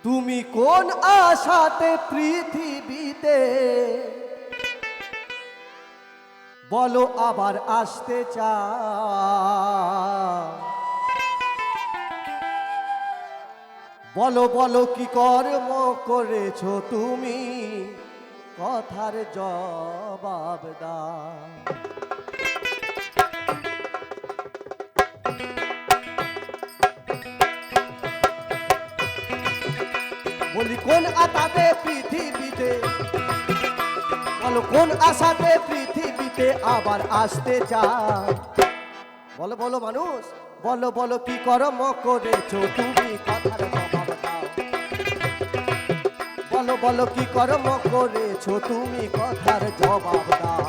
তুমি কোন আশাতে পৃথিবীতে বলো আবার আসতে চাও? বলো বলো কি কর্ম করেছো তুমি, কথার জবাব দাও। বলি কোন আশাতে পৃথিবীতে, বলো কোন আশাতে পৃথিবীতে আবার আসতে চাও? বলো বলো মানুষ, বলো বলো কি কর্ম করেছো তুমি, কথার জবাব দাও। বলো বলো কি কর্ম করেছো তুমি, কথার জবাব দাও।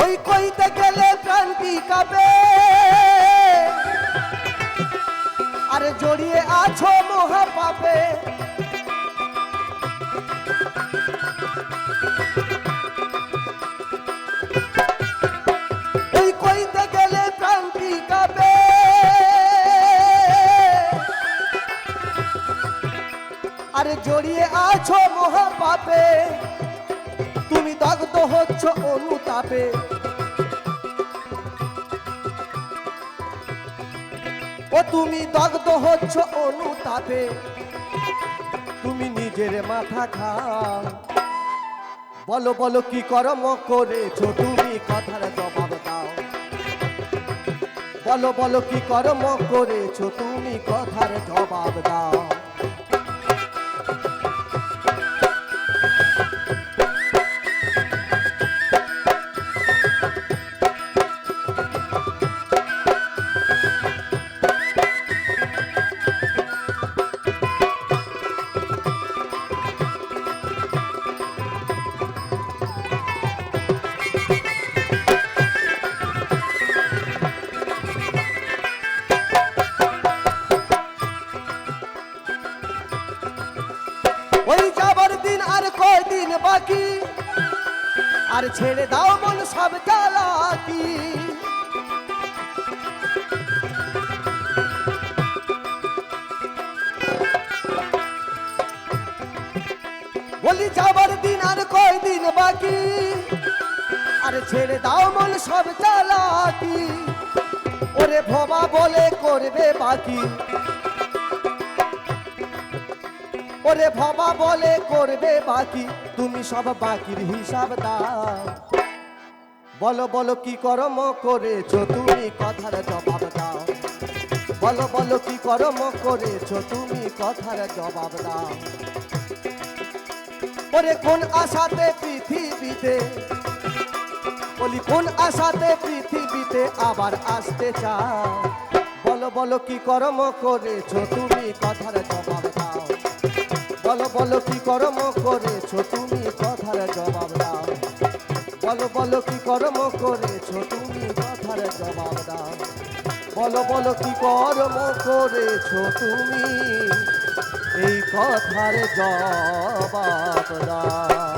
ওই কইতে গেলে প্রাণ কি কাঁপে, আরে জড়িয়ে আছো মহাপাপে। ওই কইতে গেলে প্রাণ কি কাঁপে, আরে জড়িয়ে আছো মহাপাপে। তুমি দগ্ধ হচ্ছ অনুতাপে, ও তুমি দগ্ধ হচ্ছ অনুতাপে। তুমি নিজের মাথা খাও, বলো বলো কি কর্ম করেছো তুমি, কথার জবাব দাও। বলো বলো কি কর্ম করেছো তুমি, কথার জবাব দাও। ওই যাবার দিন আর কয়দিন বাকি, আর ছেড়ে দাও মন সব চালাকি। বলি যাবার দিন আর কয়দিন বাকি, আর ছেড়ে দাও মন সব চালাকি। ওরে ভবা বলে করবে বাকি, ওরে ভবা বলে করবে বাকি। তুমি সব বাকির হিসাব দাও। বলো বলো কি কর্ম করেছো তুমি, কথার জবাব দাও। বলো বলো কি কর্ম করেছো তুমি, কথার জবাব দাও। ওরে কোন আশাতে পৃথিবীতে, বলি কোন আশাতে পৃথিবীতে আবার আসতে চাও? বলো বলো কি কর্ম করেছো তুমি, কথার জবাব দাও। বলো বলো কি কর্ম করেছো তুমি, কথার জবাব দাও। বলো বলো কি কর্ম করেছো তুমি, কথার জবাব দাও। বলো বলো কি কর্ম করেছো তুমি, এই কথার জবাব দাও।